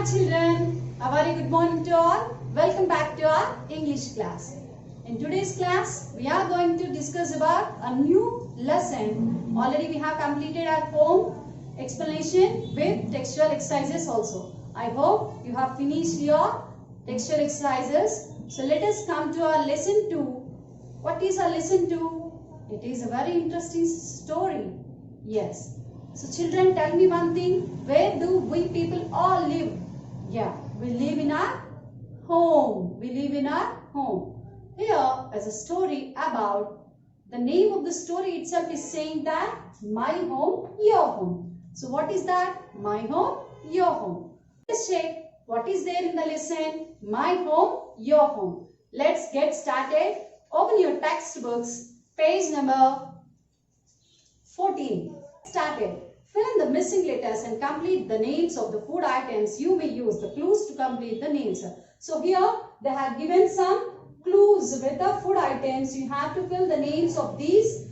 Hi children, a very good morning to all. Welcome back to our English class. In today's class, we are going to discuss about a new lesson. Already we have completed our poem explanation with textual exercises also. I hope you have finished your textual exercises. So let us come to our lesson 2. What is our lesson 2? It is a very interesting story. Yes. So children, tell me one thing. Where do we people all live? Yeah, we live in our home. We live in our home. Here is a story about, the name of the story itself is saying that my home, your home. So what is that? My home, your home. Let's check what is there in the lesson. My home, your home. Let's get started. Open your textbooks, page number 14. Started. Fill in the missing letters and complete the names of the food items. You may use the clues to complete the names. So here they have given some clues with the food items. You have to fill the names of these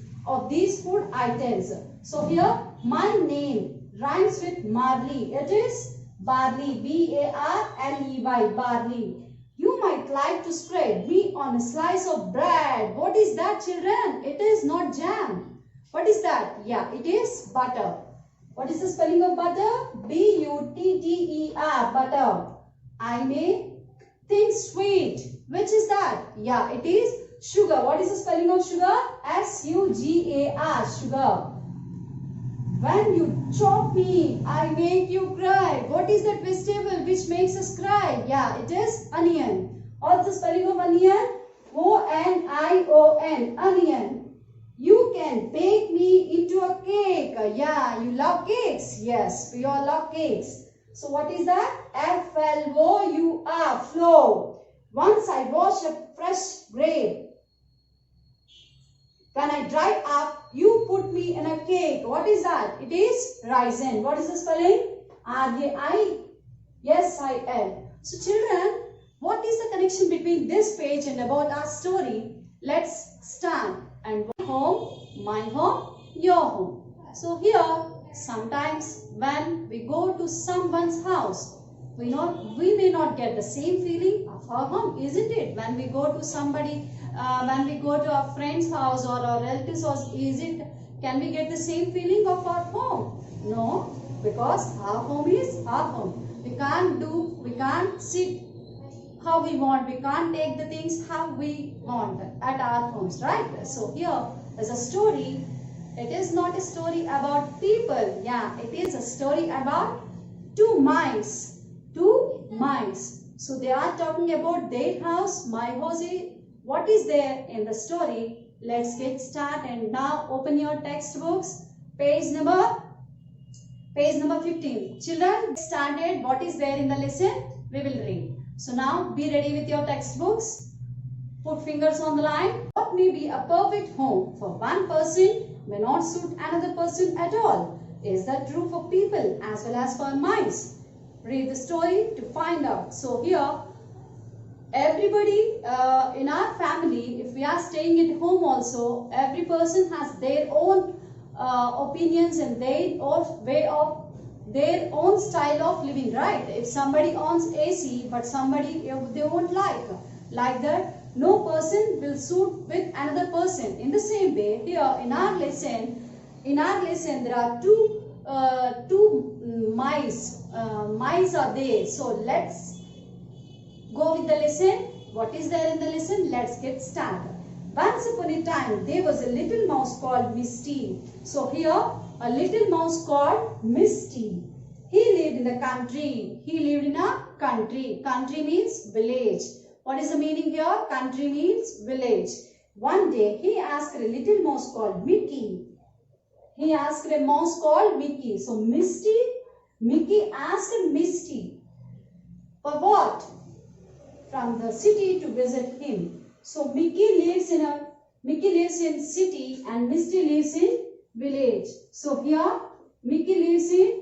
food items. So here my name rhymes with Marley. It is barley. B-A-R-L-E-Y. Barley. You might like to spread me on a slice of bread. What is that, children? It is not jam. What is that? Yeah, it is butter. What is the spelling of butter? B-U-T-T-E-R. Butter. I may think sweet. Which is that? Yeah, it is sugar. What is the spelling of sugar? S-U-G-A-R. Sugar. When you chop me, I make you cry. What is that vegetable which makes us cry? Yeah, it is onion. What's the spelling of onion? O-N-I-O-N. Onion. You can bake me into a cake. Yeah, you love cakes. Yes, we all love cakes. So what is that? F-L-O-U-R. Flour. Once I wash a fresh grape. When I dry up, you put me in a cake. What is that? It is raisin. What is the spelling? R-A-I-S-I-N. So children, what is the connection between this page and about our story? Let's start. And my home, your home. So here, sometimes when we go to someone's house, we may not get the same feeling of our home, isn't it? When we go to somebody, when we go to our friend's house or our relative's house, can we get the same feeling of our home? No, because our home is our home. We can't sit how we want. We can't take the things how we want at our homes, right? So here is a story. It is not a story about people. Yeah, it is a story about two mice. Two mice. So they are talking about their house, my house. What is there in the story? Let's get started. And now open your textbooks. Page number 15. Children, started. What is there in the lesson? We will read. So now be ready with your textbooks. Put fingers on the line. What may be a perfect home for one person may not suit another person at all. Is that true for people as well as for mice? Read the story to find out. So here, everybody in our family, if we are staying at home also, every person has their own opinions and their own way of their own style of living, right? If somebody owns AC, but somebody they won't like that, no person will suit with another person. In the same way, here in our lesson there are two mice. Mice are there. So let's go with the lesson. What is there in the lesson? Let's get started. Once upon a time, there was a little mouse called Misty. So here, a little mouse called Misty. He lived in the country. He lived in a country. Country means village. What is the meaning here? Country means village. One day, he asked a little mouse called Mickey. He asked a mouse called Mickey. So Mickey asked Misty for what? From the city to visit him. So Mickey lives in city and Misty lives in village. So here Mickey lives in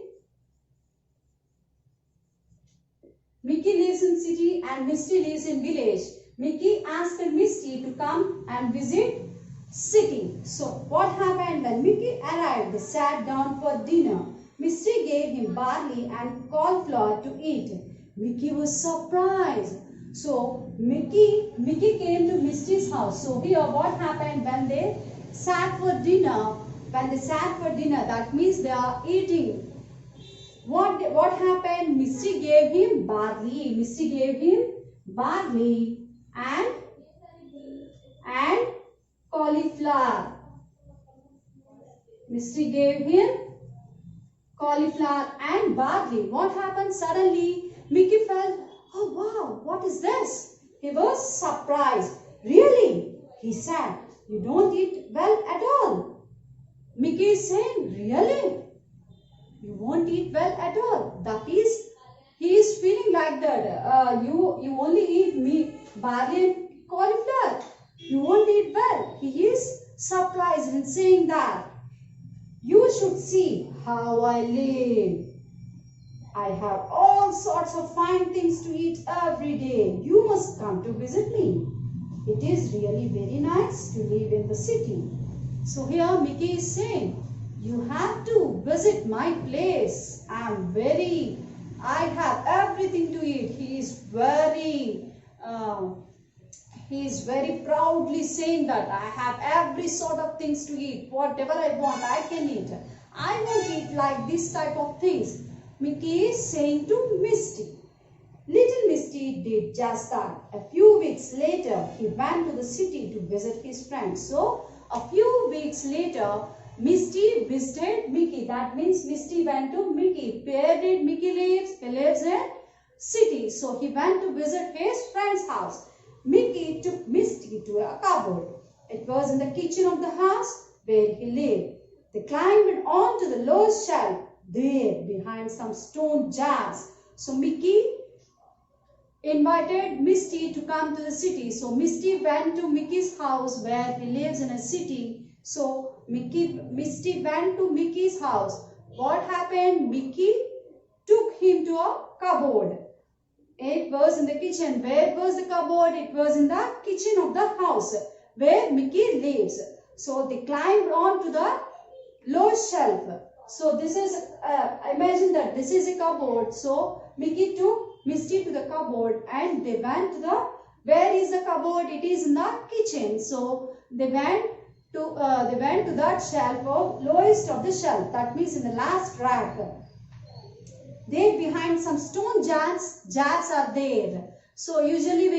city and Misty lives in village. Mickey asked Misty to come and visit city. So what happened when Mickey arrived? They sat down for dinner. Misty gave him barley and cauliflower to eat. Mickey was surprised. So Mickey came to Misty's house. So here what happened when they sat for dinner? When they sat for dinner, that means they are eating. What happened? Misty gave him barley. Misty gave him barley and cauliflower. Misty gave him cauliflower and barley. What happened? Suddenly, Mickey felt, oh wow, what is this? He was surprised. Really? He said, you don't eat well at all. Mickey is saying, really? You won't eat well at all. That is, he is feeling like that. You only eat meat, barley and cauliflower. You won't eat well. He is surprised in saying that. You should see how I live. I have all sorts of fine things to eat every day. You must come to visit me. It is really very nice to live in the city. So here Mickey is saying, you have to visit my place. I have everything to eat. He is very proudly saying that I have every sort of things to eat. Whatever I want, I can eat. I won't eat like this type of things. Mickey is saying to Misty. Little Misty did just that. A few weeks later, he went to the city to visit his friends. So, a few weeks later, Misty visited Mickey. That means Misty went to Mickey. Where did Mickey live? He lives in city. So, he went to visit his friend's house. Mickey took Misty to a cupboard. It was in the kitchen of the house where he lived. They climbed onto the lowest shelf there behind some stone jars. So Mickey invited Misty to come to the city. So Misty went to Mickey's house where he lives in a city. So Misty went to Mickey's house. What happened? Mickey took him to a cupboard. It was in the kitchen. Where was the cupboard? It was in the kitchen of the house where Mickey lives. So they climbed on to the lowest shelf. So this is, imagine that this is a cupboard. So Mickey took Misty to the cupboard and they went to the, where is the cupboard? It is in the kitchen. So they went to that shelf of lowest of the shelf. That means in the last rack. There behind some stone jars are there. So usually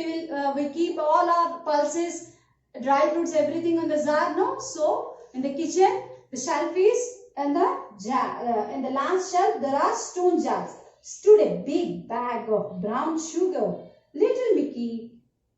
we keep all our pulses, dry fruits, everything in the jar, no? So in the kitchen, the shelf is in the jar. In the last shelf, there are stone jars. Stood a big bag of brown sugar. Little Mickey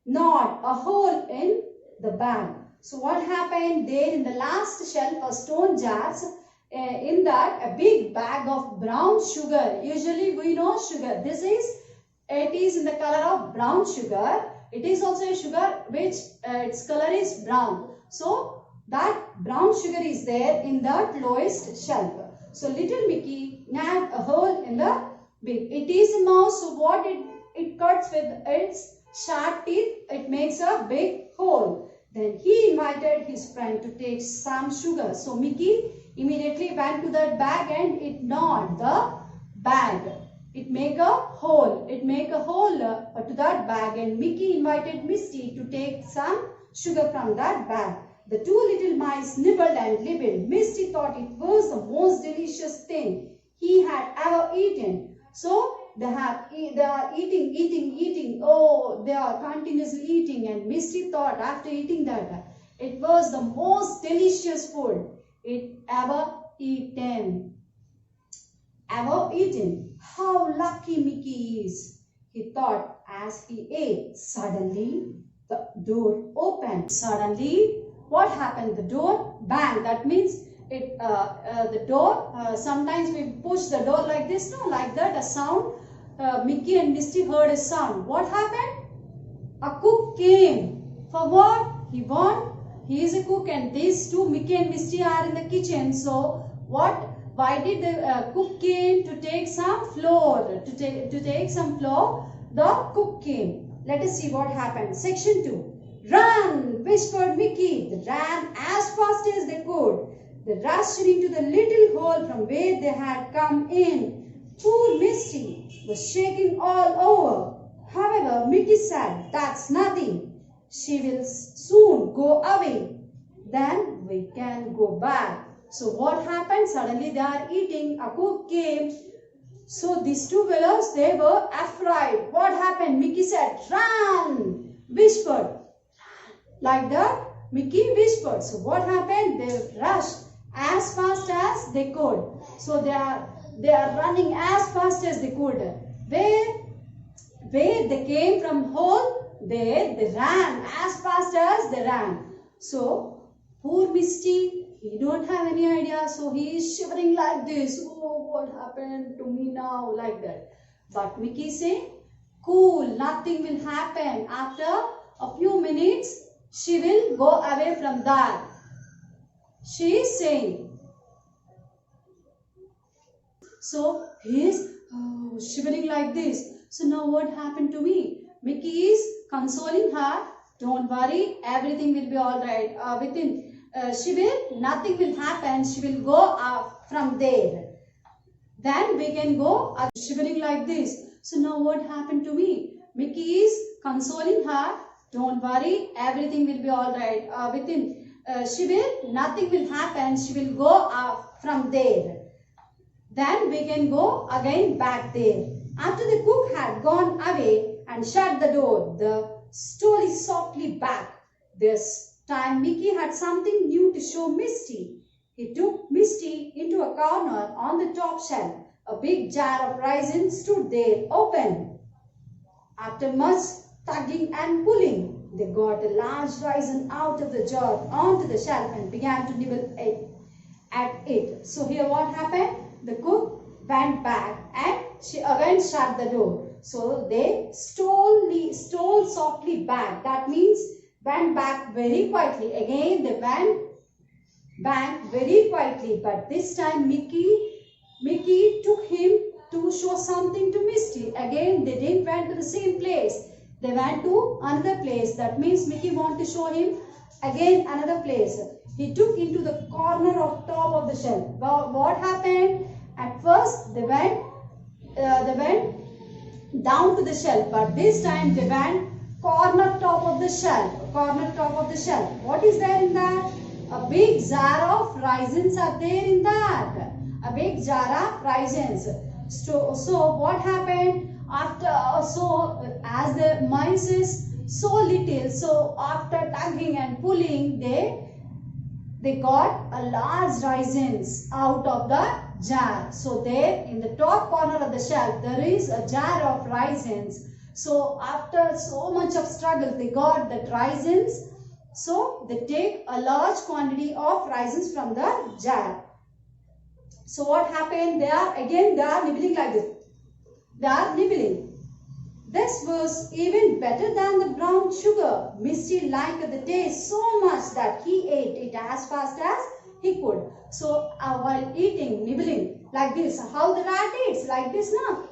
gnawed a hole in the bag. So what happened? There in the last shelf are stone jars. In that, a big bag of brown sugar. Usually we know sugar. It is in the color of brown sugar. It is also a sugar which its color is brown. So that brown sugar is there in that lowest shelf. So little Mickey gnawed a hole in the big. It is a mouse. So what it cuts with its sharp teeth. It makes a big hole. Then he invited his friend to take some sugar. So Mickey immediately went to that bag and it gnawed the bag. It make a hole. It make a hole to that bag, and Mickey invited Misty to take some sugar from that bag. The two little mice nibbled and nibbled. Misty thought it was the most delicious thing he had ever eaten. So they are eating. Oh, they are continuously eating, and Misty thought after eating that it was the most delicious food it ever eaten. How lucky Mickey is, he thought as he ate. Suddenly, the door opened. Suddenly, what happened? The door banged. That means the door, sometimes we push the door like this, no, like that, a sound. Mickey and Misty heard a sound. What happened? A cook came. For what? He is a cook, and these two, Mickey and Misty, are in the kitchen. So what? Why did the cook came? To take some flour. To take some flour, the cook came. Let us see what happened. Section 2. Run, whispered Mickey. They ran as fast as they could. They rushed into the little hole from where they had come in. Poor Misty was shaking all over. However, Mickey said, "That's nothing. She will soon go away. Then we can go back." So what happened? Suddenly they are eating. A cook came. So these two fellows, they were afraid. What happened? Mickey said, "Run!" Whispered. Like that, Mickey whispered. So what happened? They rushed as fast as they could. So they are running as fast as they could. Where they came from home, they ran as fast as they ran. So poor Misty, he don't have any idea. So he is shivering like this. Oh, what happened to me now? Like that. But Mickey say, "Cool, nothing will happen. After a few minutes, she will go away from that." She is saying. So he is shivering like this. So now what happened to me? Mickey is consoling her. "Don't worry, everything will be all right. Nothing will happen. She will go from there. Then we can go." Shivering like this. So now what happened to me? Mickey is consoling her. "Don't worry, everything will be all right. Nothing will happen. She will go from there. Then we can go again back there." After the cook had gone away and shut the door, the story softly back. This time Mickey had something new to show Misty. He took Misty into a corner on the top shelf. A big jar of raisins stood there open. After much tugging and pulling, they got a large raisin out of the jar onto the shelf and began to nibble at it. So here what happened? The cook went back and she again shut the door. So they stole softly back. That means went back very quietly. Again they went back very quietly. But this time Mickey took him to show something to Misty. Again they didn't went to the same place. They went to another place. That means Mickey wanted to show him again another place. He took into the corner of top of the shelf. What happened? At first they went down to the shelf, but this time they went corner top of the shelf. What is there in that? A big jar of raisins are there in that. A big jar of raisins. So what happened? As the mice is so little, so after tugging and pulling, they got a large raisins out of the jar. So there in the top corner of the shelf, there is a jar of raisins. So after so much of struggle, they got the raisins. So they take a large quantity of raisins from the jar. So what happened? They are nibbling like this. They are nibbling. This was even better than the brown sugar. Misty liked the taste so much that he ate it as fast as he could. So while eating, nibbling like this, how the rat eats like this now,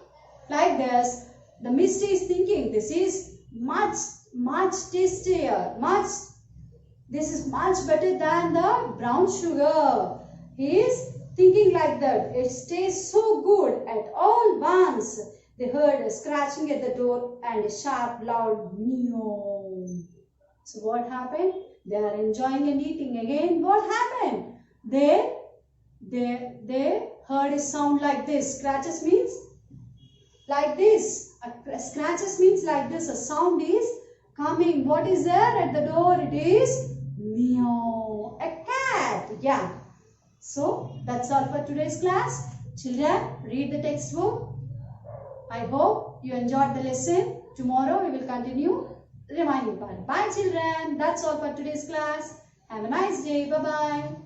like this. The Misty is thinking this is much tastier, this is much better than the brown sugar. He is thinking like that. It tastes so good. At all once, they heard a scratching at the door and a sharp, loud meow. So what happened? They are enjoying and eating again. What happened? They heard a sound like this. Scratches means like this. Scratches means like this. A sound is coming. What is there at the door? It is meow. A cat. Yeah. So that's all for today's class. Children, read the textbook. I hope you enjoyed the lesson. Tomorrow we will continue the remaining part. Bye children. That's all for today's class. Have a nice day. Bye-bye.